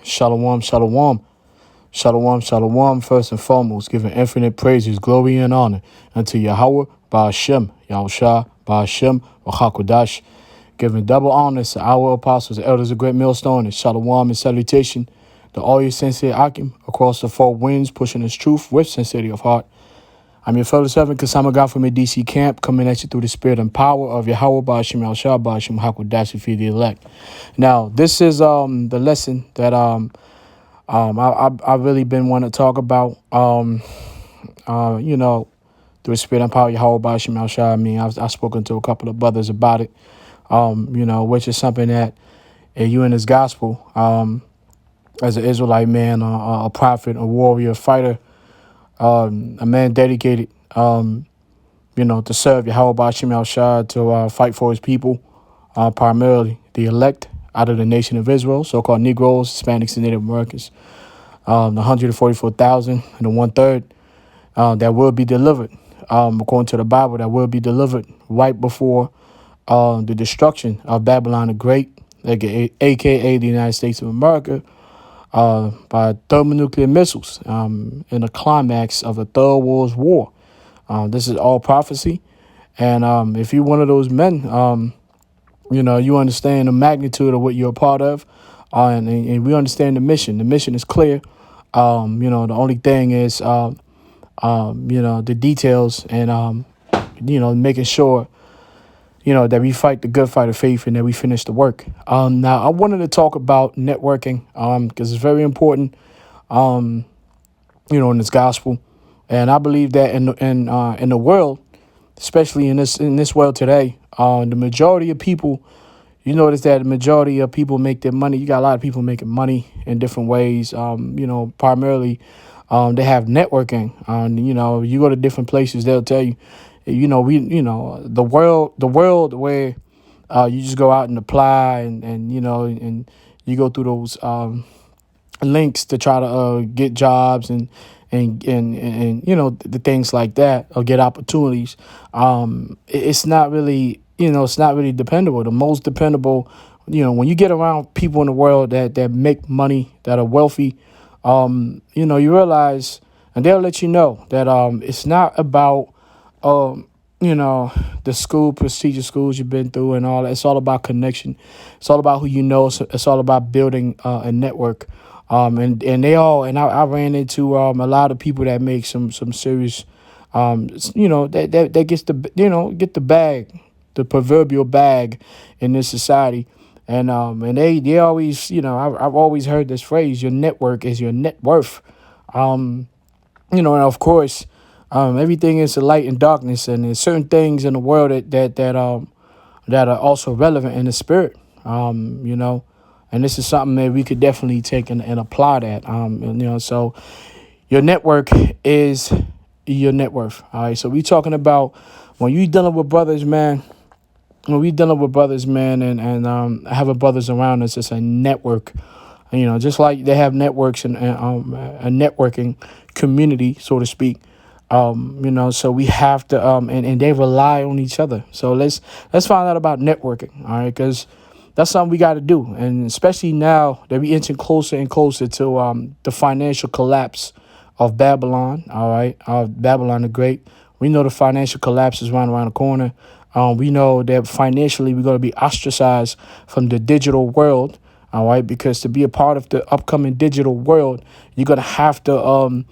Shalom, shalom. Shalom, shalom. First and foremost, giving infinite praises, glory, and honor unto Yahweh, Ba'ashem, Yahushua, Ba'ashem, Wachakodash. Giving double honors to our apostles, elders of Great Millstone, and shalom and salutation to all your sincere Akim across the four winds, pushing His truth with sincerity of heart. I'm your fellow servant, Kasama God from a DC camp, coming at you through the spirit and power of Yahweh, Ba'ashem, Yahushua, Ba'ashem, Hakodash, to feed the elect. Now, this is the lesson that I've really been wanting to talk about, through the spirit and power of Yahweh, Ba'ashem, Yahushua. I mean, I've spoken to a couple of brothers about it, which is something that you in this gospel, as an Israelite man, a prophet, a warrior, a fighter, a man dedicated, to serve Yahweh, Ba'ashem, Yahushua, to fight for His people, primarily the elect out of the nation of Israel, so-called Negroes, Hispanics, and Native Americans, the 144,000 and the 1/3 that will be delivered, according to the Bible, that will be delivered right before the destruction of Babylon the Great, aka the United States of America, by thermonuclear missiles in the climax of the Third World War. This is all prophecy, and if you're one of those men, you understand the magnitude of what you're a part of, and we understand the mission. The mission is clear. The only thing is, the details and, making sure, that we fight the good fight of faith and that we finish the work. Now, I wanted to talk about networking because it's very important, in this gospel. And I believe that in the world, especially in this world today, the majority of people, you notice that the majority of people make their money. You got a lot of people making money in different ways. Primarily, they have networking. You go to different places, they'll tell you, the world where you just go out and apply and you go through those links to try to get jobs and the things like that, or get opportunities. It's not really, it's not really dependable. The most dependable, when you get around people in the world that make money, that are wealthy, you realize, and they'll let you know that it's not about the prestigious schools you've been through and all that. It's all about connection. It's all about who you know. It's all about building a network. And I ran into a lot of people that make some serious, that gets get the bag, the proverbial bag in this society. And they always, I've always heard this phrase, your network is your net worth. And of course, everything is a light and darkness, and there's certain things in the world that are also relevant in the spirit, and this is something that we could definitely take and apply that, so your network is your net worth. All right. So we talking about when you dealing with brothers, man, and having brothers around us, it's a network, just like they have networks and a networking community, so to speak. So we have to, and they rely on each other. So let's find out about networking. All right. Because that's something we got to do. And especially now that we inching closer and closer to, the financial collapse of Babylon. All right. Babylon the Great. We know the financial collapse is right around the corner. We know that financially we're going to be ostracized from the digital world. All right. Because to be a part of the upcoming digital world, you're going to have to,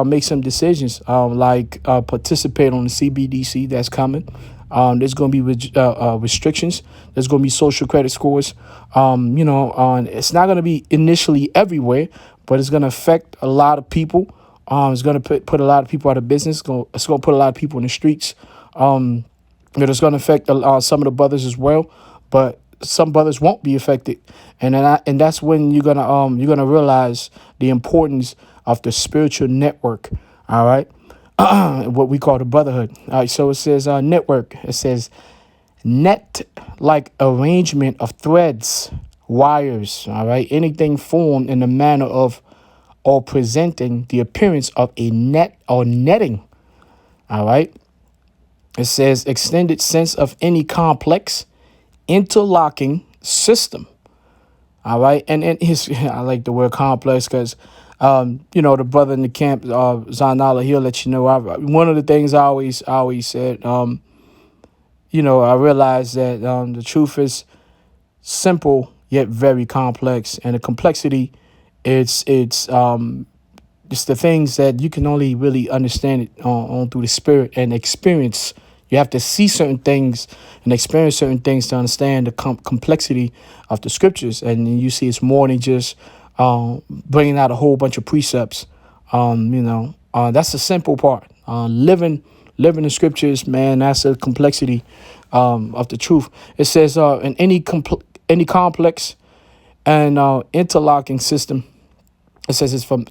make some decisions, like participate on the CBDC that's coming. There's going to be restrictions. There's going to be social credit scores. It's not going to be initially everywhere, but it's going to affect a lot of people. It's going to put a lot of people out of business. It's going to put a lot of people in the streets. It's going to affect some of the brothers as well, but some brothers won't be affected, and that's when you're gonna realize the importance of the spiritual network. All right, what we call the brotherhood. All right, so it says network. It says net, like arrangement of threads, wires. All right, anything formed in the manner of or presenting the appearance of a net or netting. All right. It says extended sense of any complex interlocking system. All right, and his I like the word complex because, the brother in the camp, Zanala, he'll let you know. One of the things I always said, I realized that the truth is simple yet very complex, and the complexity, it's the things that you can only really understand it on through the spirit and experience. You have to see certain things and experience certain things to understand the complexity of the scriptures. And then you see it's more than just bringing out a whole bunch of precepts. That's the simple part. Living the scriptures, man, that's the complexity of the truth. It says in any complex and interlocking system, it says it's from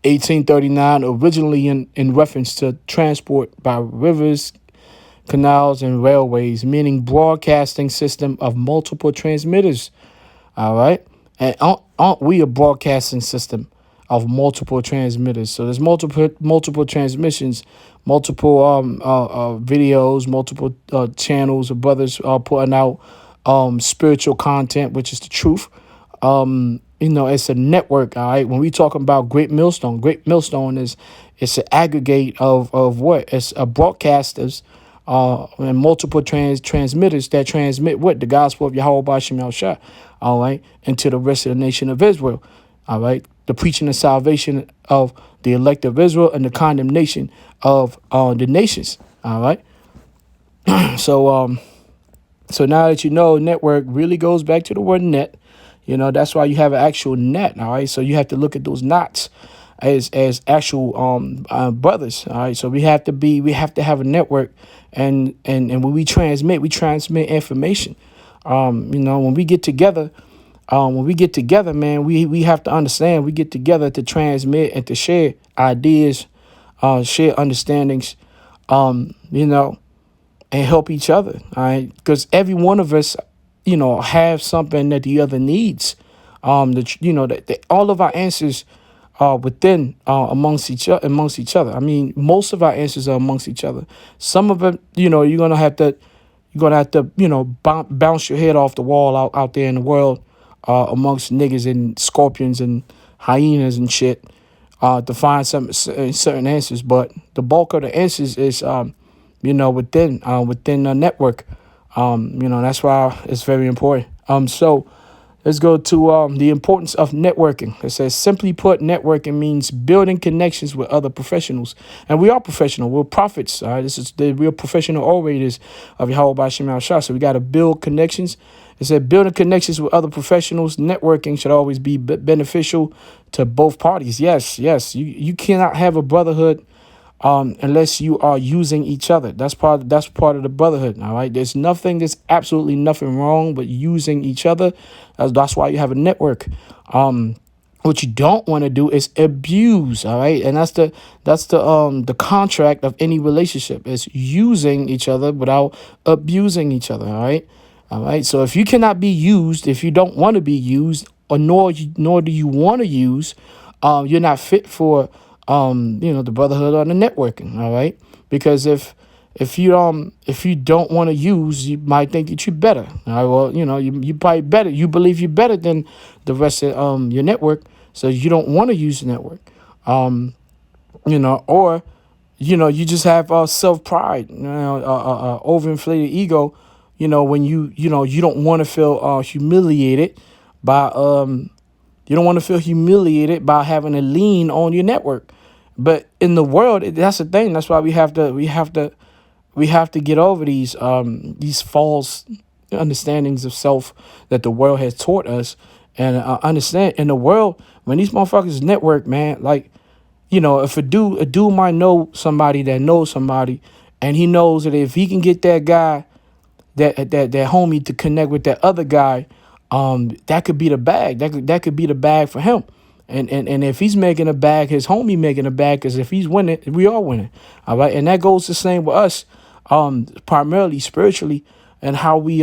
1839, originally in reference to transport by rivers, canals, and railways, meaning broadcasting system of multiple transmitters. All right. And aren't we a broadcasting system of multiple transmitters? So there's multiple transmissions, multiple videos, multiple channels of brothers putting out spiritual content, which is the truth. It's a network. All right. When we talking about Great Millstone is it's an aggregate of what? It's a broadcasters and multiple transmitters that transmit what? The gospel of Yahweh Bashim Al Shah, all right, into the rest of the nation of Israel, all right, the preaching and salvation of the elect of Israel and the condemnation of the nations, all right. So now that you know, network really goes back to the word net. That's why you have an actual net, all right. So you have to look at those knots as actual brothers, all right. So we have to have a network, and when we transmit information. When we get together, man, we have to understand we get together to transmit and to share ideas, share understandings, and help each other, all right? Because every one of us, have something that the other needs. That all of our answers are within amongst each other. I mean, most of our answers are amongst each other. Some of it, you're gonna have to, bounce your head off the wall out there in the world, amongst niggas and scorpions and hyenas and shit, to find some certain answers. But the bulk of the answers is, within the network. That's why it's very important. So let's go to the importance of networking. It says, simply put, networking means building connections with other professionals. And we are professional. We're prophets. All right? We're professional orators of Yahweh Bashim Al Shah. So we got to build connections. It said building connections with other professionals. Networking should always be beneficial to both parties. Yes. You cannot have a brotherhood unless you are using each other. That's part of the brotherhood. All right. There's absolutely nothing wrong with using each other. That's why you have a network. What you don't want to do is abuse. All right. And that's the contract of any relationship, is using each other without abusing each other. All right. All right. So if you cannot be used, if you don't want to be used, or nor do you want to use, you're not fit for the brotherhood or the networking, all right? Because if you don't want to use, you might think that you're better. All right, well, you probably better. You believe you're better than the rest of your network, so you don't want to use the network. Or you just have self pride, overinflated ego. When you don't want to feel humiliated by you don't want to feel humiliated by having to lean on your network. But in the world, that's the thing. That's why we have to get over these false understandings of self that the world has taught us, and understand in the world when these motherfuckers network, man. Like, if a dude might know somebody that knows somebody, and he knows that if he can get that guy, that homie, to connect with that other guy, that could be the bag. That could be the bag for him. And if he's making a bag, his homie making a bag, because if he's winning, we are winning. All right. And that goes the same with us, primarily spiritually, and how we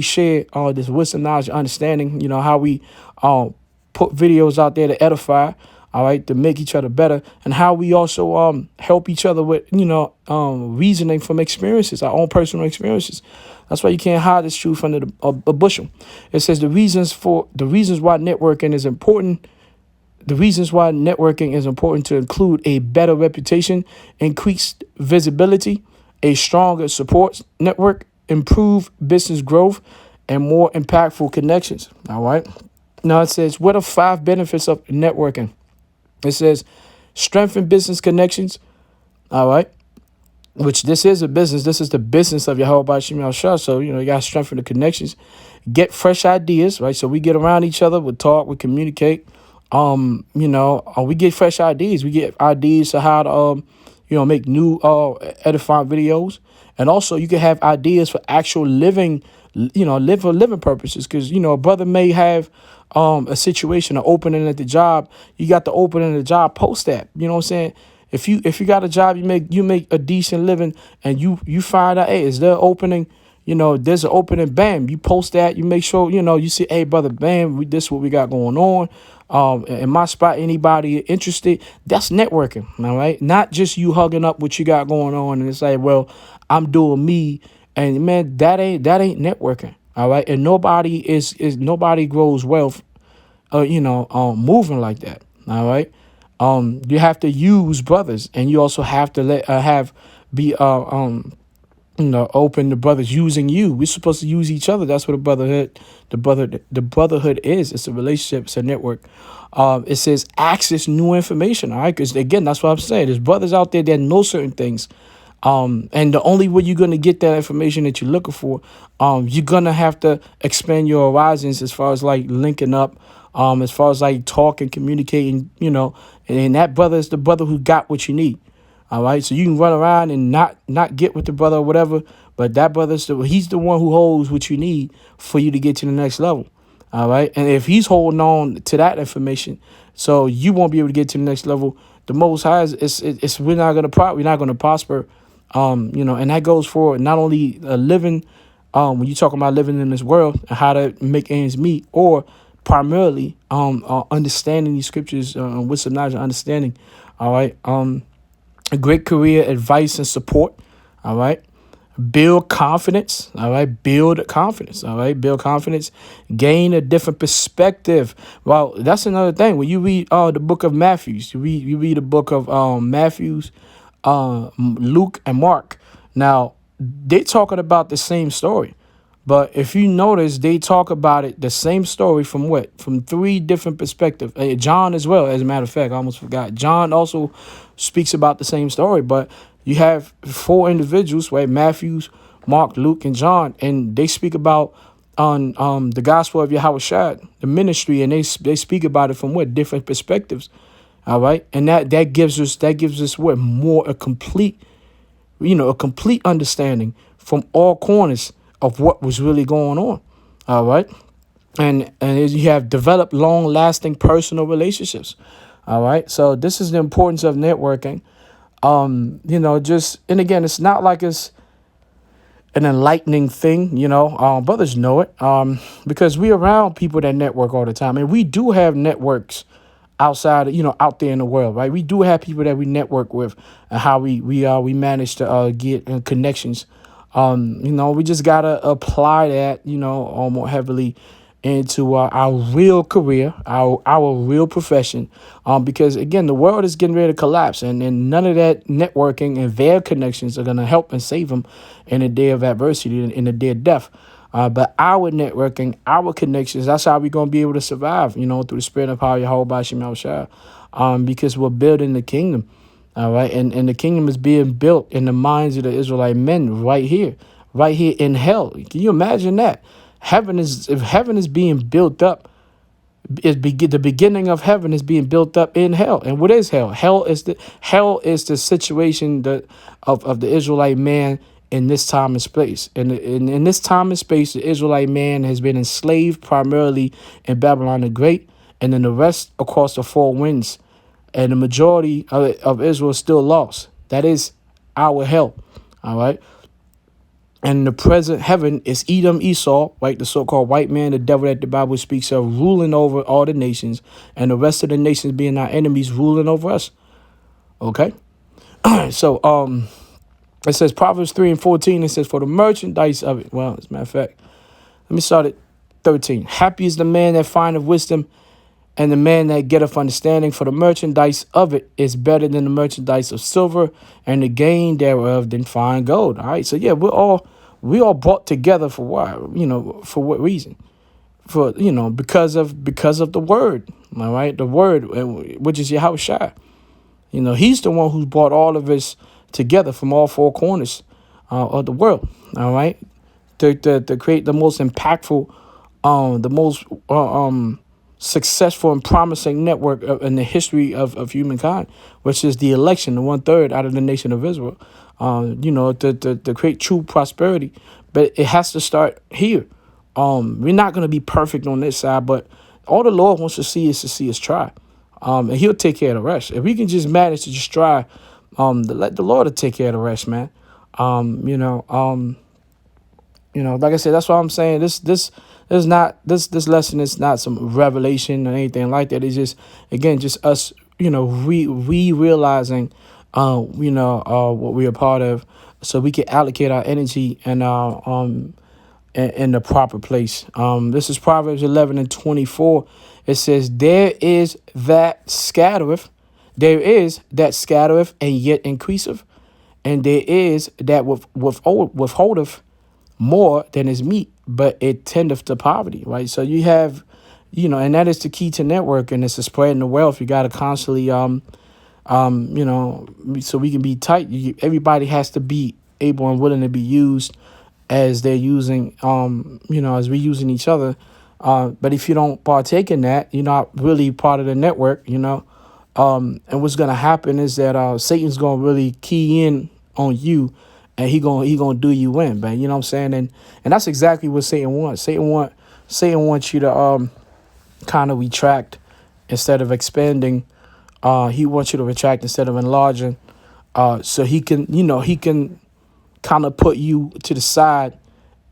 share this wisdom, knowledge, understanding, how we put videos out there to edify, all right, to make each other better, and how we also help each other with, reasoning from experiences, our own personal experiences. That's why you can't hide this truth under a bushel. It says the reasons why networking is important. The reasons why networking is important to include a better reputation, increased visibility, a stronger support network, improved business growth, and more impactful connections. All right. Now it says, what are 5 benefits of networking? It says, strengthen business connections. All right. Which this is a business. This is the business of Yahweh Shemel Shah. So, you got to strengthen the connections. Get fresh ideas, right? So we get around each other, we talk, we communicate. We get fresh ideas. We get ideas to how to, make new edifying videos. And also you can have ideas for actual living, live for living purposes. Because, a brother may have a situation, an opening at the job. You got the opening at the job, post that. You know what I'm saying? If you got a job, you make a decent living, and you find out, hey, is there an opening? There's an opening, bam, you post that, you make sure, you see, hey, brother, bam, this is what we got going on. In my spot, anybody interested? That's networking, all right? Not just you hugging up what you got going on, and it's like, well, I'm doing me, and man, that ain't networking, all right? And nobody grows wealth, moving like that, all right? You have to use brothers, and you also have to open to brothers using you. We're supposed to use each other. That's what the brotherhood is. It's a relationship. It's a network. It says access new information. All right, because again, that's what I'm saying. There's brothers out there that know certain things. And the only way you're gonna get that information that you're looking for, you're gonna have to expand your horizons as far as like linking up, as far as like talking, communicating, and that brother is the brother who got what you need. All right, so you can run around and not get with the brother or whatever, but that he's the one who holds what you need for you to get to the next level. All right, and if he's holding on to that information, so you won't be able to get to the next level. The Most High is we're not gonna prosper, and that goes for not only living, when you're talking about living in this world and how to make ends meet, or primarily understanding these scriptures with some knowledge and understanding. All right, a great career advice and support. All right. Build confidence. All right. Build confidence. All right. Build confidence. Gain a different perspective. Well, that's another thing. When you read the book of Matthews, you read the book of Matthews, Luke, and Mark. Now, they're talking about the same story. But if you notice, they talk about it, the same story from what? From 3 different perspectives. John as well, as a matter of fact, I almost forgot. John also speaks about the same story, but you have 4 individuals, right? Matthew, Mark, Luke, and John, and they speak about on the gospel of Yahweh Shai, the ministry, and they speak about it from what? Different perspectives. All right. And that gives us what? More a complete understanding from all corners of what was really going on. All right. And you have developed long-lasting personal relationships. All right. So this is the importance of networking. And again, it's not like it's an enlightening thing, brothers know it, because we around people that network all the time, and we do have networks outside, out there in the world, right? We do have people that we network with, and how we manage to get connections. We just gotta apply that, more heavily into our real career, our real profession, because again, the world is getting ready to collapse, and none of that networking and their connections are gonna help and save them in a day of adversity, in a day of death. But our networking, our connections, that's how we're going to be able to survive, through the spirit of power, Yahweh Bashim Shah, because we're building the kingdom. All right. And the kingdom is being built in the minds of the Israelite men right here in hell. Can you imagine that? If heaven is being built up, the beginning of heaven is being built up in hell. And what is hell? Hell is the situation of the Israelite man in this time and space. And in this time and space, the Israelite man has been enslaved primarily in Babylon the Great, and then the rest across the 4 winds. And the majority of Israel is still lost. That is our hell. All right. And the present heaven is Edom, Esau, right? The so-called white man, the devil that the Bible speaks of, ruling over all the nations, and the rest of the nations being our enemies, ruling over us. Okay. So it says Proverbs 3:14. It says, for the merchandise of it. Well, as a matter of fact, let me start at 13. Happy is the man that findeth wisdom, and the man that getteth understanding, for the merchandise of it is better than the merchandise of silver, and the gain thereof than fine gold. All right. So yeah, we all brought together for why? For what reason? For because of the word. All right, the word, which is Yahushua. He's the one who's brought all of us together from all four corners of the world. All right, to create the most impactful, the most successful and promising network in the history of humankind, which is the election, the 1/3 out of the nation of Israel. To create true prosperity, but it has to start here. We're not going to be perfect on this side, but all the Lord wants to see is to see us try. And he'll take care of the rest. If we can just manage to just try, let the Lord to take care of the rest, man. Like I said, that's what I'm saying. This lesson is not some revelation or anything like that. It's just, again, just us, realizing, what we're a part of, so we can allocate our energy and in the proper place. This is Proverbs 11:24. It says, there is that scattereth and yet increaseth, and there is that withholdeth more than is meet, but it tendeth to poverty, right? So you have, and that is the key to networking. It's to spreading the wealth. You got to constantly, so we can be tight. Everybody has to be able and willing to be used as they're using, as we're using each other. But if you don't partake in that, you're not really part of the network, and what's going to happen is that Satan's going to really key in on you, and he gonna do you in, man. You know what I'm saying? And that's exactly what Satan wants. Satan wants you to kind of retract instead of expanding. He wants you to retract instead of enlarging. So he can kind of put you to the side,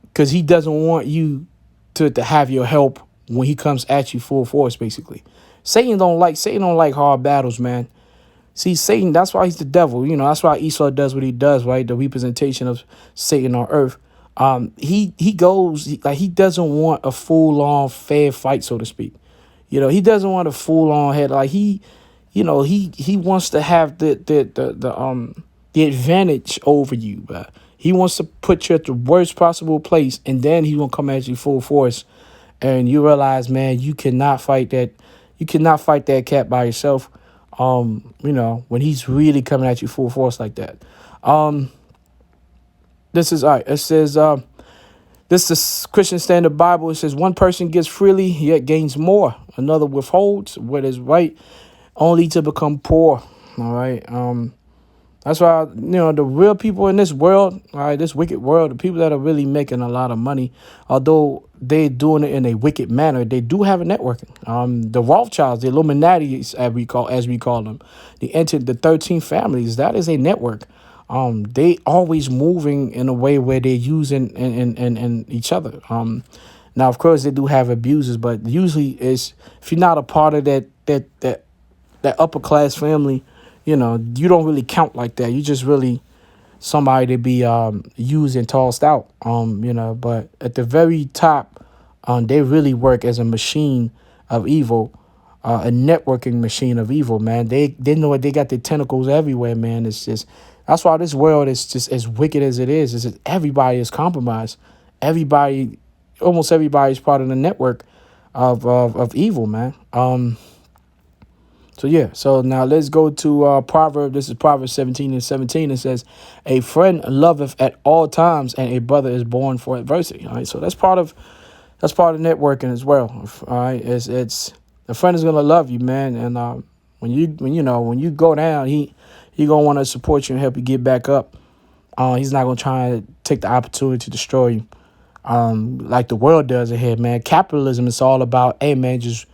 because he doesn't want you to have your help when he comes at you full force, basically. Satan don't like hard battles, man. See, Satan, that's why he's the devil. That's why Esau does what he does, right? The representation of Satan on earth. He doesn't want a full-on fair fight, so to speak. He doesn't want a full-on head. Like he wants to have the advantage over you, but he wants to put you at the worst possible place, and then he's gonna come at you full force, and you realize, man, you cannot fight that. You cannot fight that cat by yourself. When he's really coming at you full force like that. This is all right. It says, this is Christian Standard Bible. It says, one person gives freely, yet gains more. Another withholds what is right, only to become poor. All right. That's why, the real people in this world, all right, this wicked world, the people that are really making a lot of money, although they're doing it in a wicked manner, they do have a networking. The Rothschilds, the Illuminati, as we call them, the 13 families, that is a network. They always moving in a way where they're using and each other. Now, of course, they do have abuses, but usually if you're not a part of that upper class family, you don't really count like that. You just really somebody to be used and tossed out. But at the very top, they really work as a machine of evil, a networking machine of evil, man. They know it. They got their tentacles everywhere, man. It's just, that's why this world is just as wicked as it is that everybody is compromised. Almost everybody is part of the network of evil, man. So now let's go to Proverbs. This is Proverbs 17:17. It says, a friend loveth at all times, and a brother is born for adversity. All right. So that's part of networking as well. All right. It's the friend is gonna love you, man. And when you go down, he gonna want to support you and help you get back up. He's not gonna try to take the opportunity to destroy you. Like the world does ahead, man. Capitalism is all about, hey man, just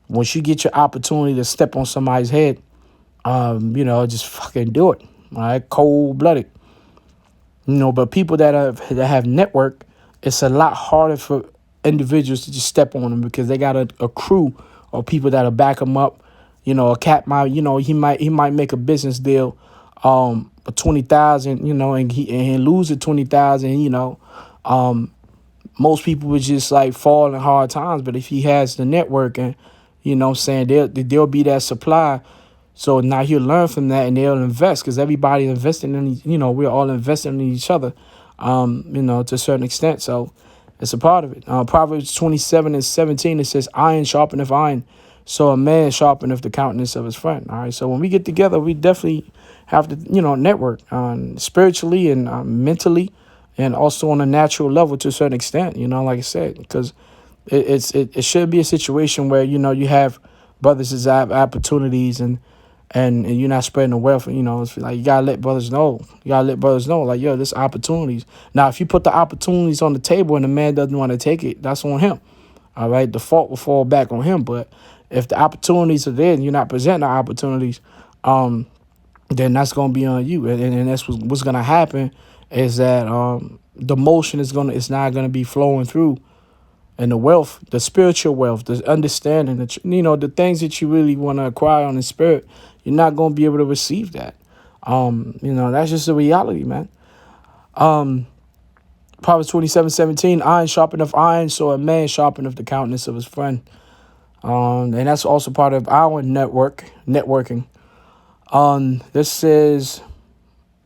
once you get your opportunity to step on somebody's head, just fucking do it. All right, cold-blooded. But people that have network, it's a lot harder for individuals to just step on them because they got a crew or people that'll back them up. A cat might, he might make a business deal, for 20,000, and he lose the 20,000. Most people would just like fall in hard times, but if he has the network and saying there'll be that supply. So now he'll learn from that and they'll invest because everybody investing in, we're all investing in each other, to a certain extent. So it's a part of it. Proverbs 27:17, it says, iron sharpeneth iron. So a man sharpeneth the countenance of his friend. All right. So when we get together, we definitely have to, network spiritually and mentally and also on a natural level to a certain extent, like I said, because it should be a situation where, you have brothers that have opportunities and you're not spreading the wealth. It's like you gotta let brothers know. You gotta let brothers know, like, yo, there's opportunities. Now, if you put the opportunities on the table and the man doesn't want to take it, that's on him. All right, the fault will fall back on him. But if the opportunities are there and you're not presenting the opportunities, then that's gonna be on you. And that's what's gonna happen is that the motion it's not gonna be flowing through, and the wealth, the spiritual wealth, the understanding, the things that you really want to acquire on the spirit, you're not going to be able to receive that. That's just the reality, man. Proverbs 27:17, iron sharpeneth iron, so a man sharpeneth the countenance of his friend. And that's also part of our networking. This says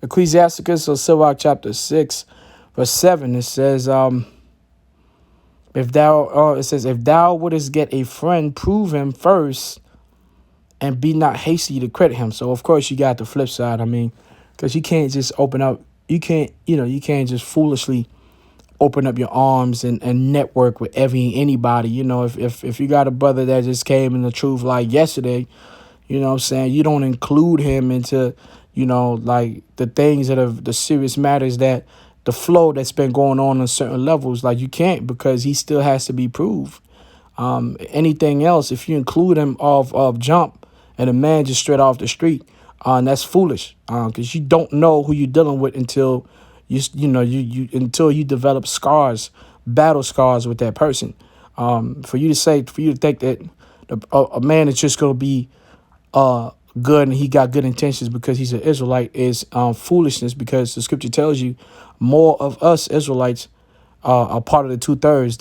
Ecclesiasticus or Sirach chapter 6, verse 7. It says, if thou wouldest get a friend, prove him first and be not hasty to credit him. So, of course, you got the flip side. I mean, because you can't just open up. You can't just foolishly open up your arms and network with anybody. If you got a brother that just came in the truth like yesterday, what I'm saying, you don't include him into, like the things that are the serious matters that the flow that's been going on certain levels. Like you can't, because he still has to be proved. Anything else, if you include him of jump and a man just straight off the street, that's foolish. Because you don't know who you're dealing with until until you develop scars, battle scars with that person. For you to think that a man is just going to be good and he got good intentions because he's an Israelite is foolishness, because the scripture tells you more of us Israelites are part of the 2/3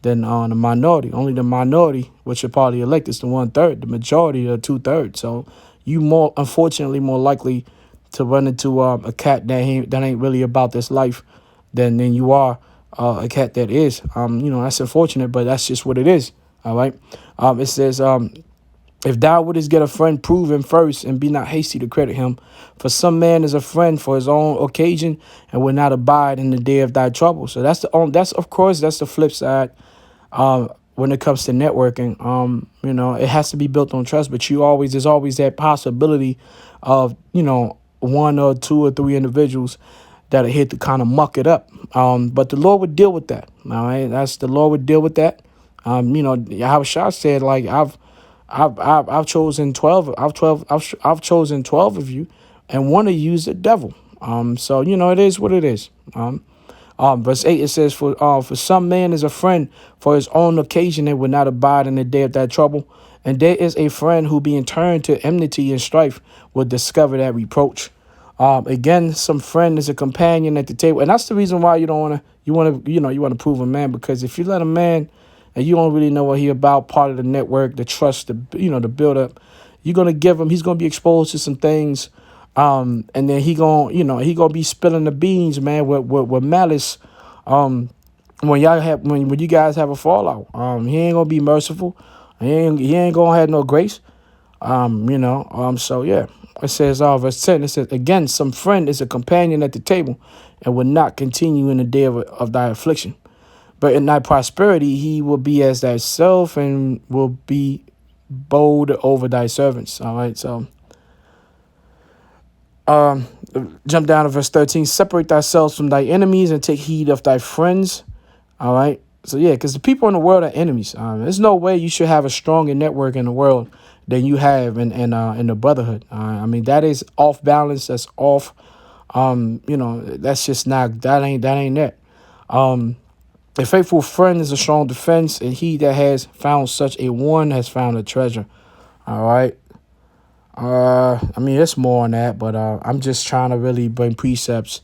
than the minority. Only the minority, which are part of the elect, is the 1/3. The majority are 2/3. So you unfortunately more likely to run into a cat that ain't really about this life than you are a cat that is. That's unfortunate, but that's just what it is. All right. It says, if thou wouldest get a friend, prove him first, and be not hasty to credit him. For some man is a friend for his own occasion, and will not abide in the day of thy trouble. So that's the flip side. When it comes to networking, it has to be built on trust. But there's always that possibility of one or two or three individuals that are here to kind of muck it up. But the Lord would deal with that. All right, the Lord would deal with that. How Shah said, like I've chosen 12. I've chosen 12 of you, and one of you is the devil. So it is what it is. Verse 8, it says, for some man is a friend for his own occasion and will not abide in the day of that trouble. And there is a friend who, being turned to enmity and strife, will discover that reproach. Again, some friend is a companion at the table, and that's the reason why you want to prove a man, because if you let a man and you don't really know what he about, part of the network, the trust, the build up, he's gonna be exposed to some things, and then he gonna be spilling the beans, man, with malice. When you guys have a fallout, he ain't gonna be merciful. He ain't gonna have no grace. So yeah, it says, verse 10, it says, again, some friend is a companion at the table and will not continue in the day of thy affliction. But in thy prosperity, he will be as thyself and will be bold over thy servants. All right. So, jump down to verse 13, separate thyself from thy enemies and take heed of thy friends. All right. So, yeah, because the people in the world are enemies. There's no way you should have a stronger network in the world than you have in the brotherhood. I mean, that is off balance. That's off. That's just not, that ain't it. A faithful friend is a strong defense, and he that has found such a one has found a treasure. All right. I mean, it's more on that, but I'm just trying to really bring precepts.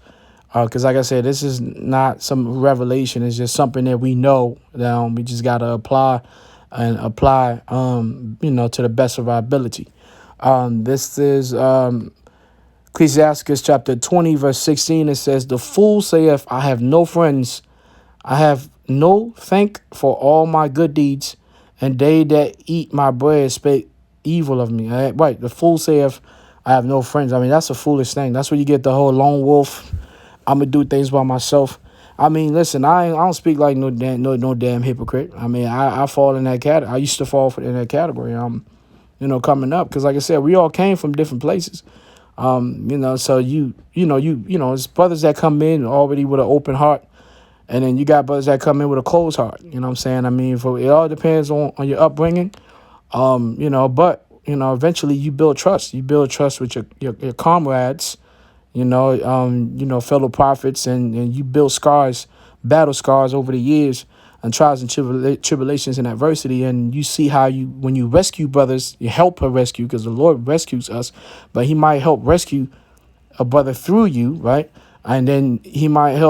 Because like I said, this is not some revelation. It's just something that we know that we just got to apply to the best of our ability. This is Ecclesiastes chapter 20, verse 16. It says, "The fool saith, I have no friends. I have no thank for all my good deeds, and they that eat my bread speak evil of me." Right. The fool saith, I have no friends. I mean, that's a foolish thing. That's where you get the whole lone wolf. I'm gonna do things by myself. I mean, listen, I don't speak like no damn hypocrite. I mean, I fall in that category. I used to fall in that category. Coming up, because like I said, we all came from different places. So it's brothers that come in already with an open heart, and then you got brothers that come in with a closed heart. You know what I'm saying? I mean, it all depends on your upbringing. But eventually you build trust. You build trust with your comrades, fellow prophets, and you build battle scars over the years and trials and tribulations and adversity. And you see how when you rescue brothers, you help a rescue, because the Lord rescues us, but he might help rescue a brother through you, right? And then he might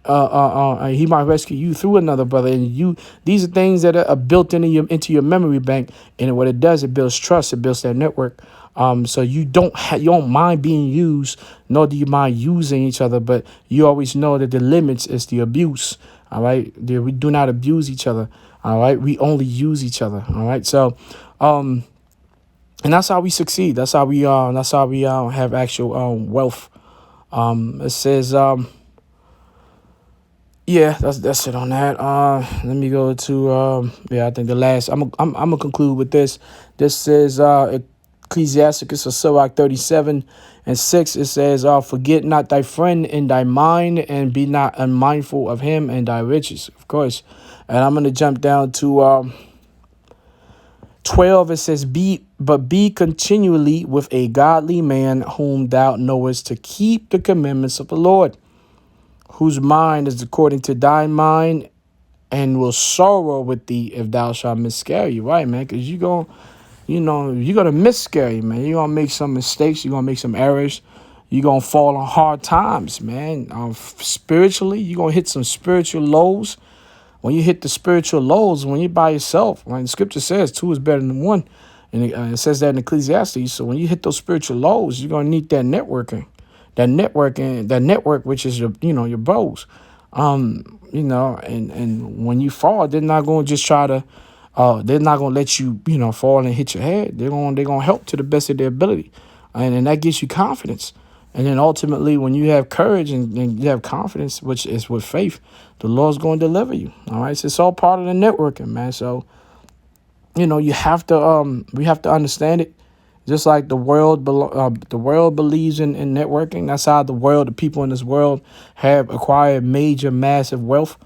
rescue you through another brother. And these are things that are built into your memory bank. And what it does, it builds trust. It builds that network. So you don't mind being used, nor do you mind using each other. But you always know that the limits is the abuse. All right, we do not abuse each other. All right, we only use each other. All right, so and that's how we succeed. That's how we have actual wealth. It says yeah, that's it on that. Let me go to I think the last. I'm gonna conclude with this. This says Ecclesiasticus or Sirach 37:6. It says, "Forget not thy friend in thy mind, and be not unmindful of him in thy riches." Of course, and I'm gonna jump down to 12. It says, "Be continually with a godly man whom thou knowest to keep the commandments of the Lord, whose mind is according to thy mind, and will sorrow with thee if thou shalt miscarry." You right, man, because you're going to miscarry, man. You're going to make some mistakes. You're going to make some errors. You're going to fall on hard times, man. Spiritually, you're going to hit some spiritual lows. When you hit the spiritual lows, when you're by yourself, like the scripture says, two is better than one. And it says that in Ecclesiastes. So when you hit those spiritual lows, you're going to need that networking. That network, which is your bros, and when you fall, they're not going to just try to, they're not going to let you, fall and hit your head. They're going to help to the best of their ability, and that gives you confidence. And then ultimately, when you have courage and you have confidence, which is with faith, the Lord's going to deliver you. All right, so it's all part of the networking, man. So, you have to, we have to understand it. Just like the world believes in networking. That's how the people in this world have acquired massive wealth.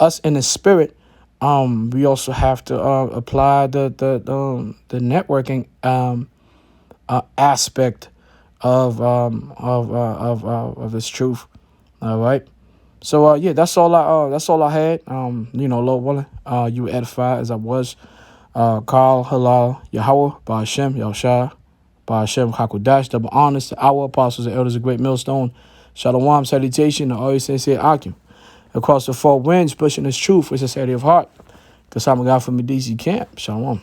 Us in the spirit, we also have to apply the networking aspect of this truth. All right. So that's all I had. Lord willing, you were edified as I was. Carl, Halal, Yahweh, Ba'ashem, Yahushua, Ba'ashem, Hakudash, double honors to our apostles and elders of Great Millstone. Shalom, salutation, and always sincere Akim. Across the four winds, pushing this truth with sincerity of heart. Because I'm a guy from the DC camp. Shalom.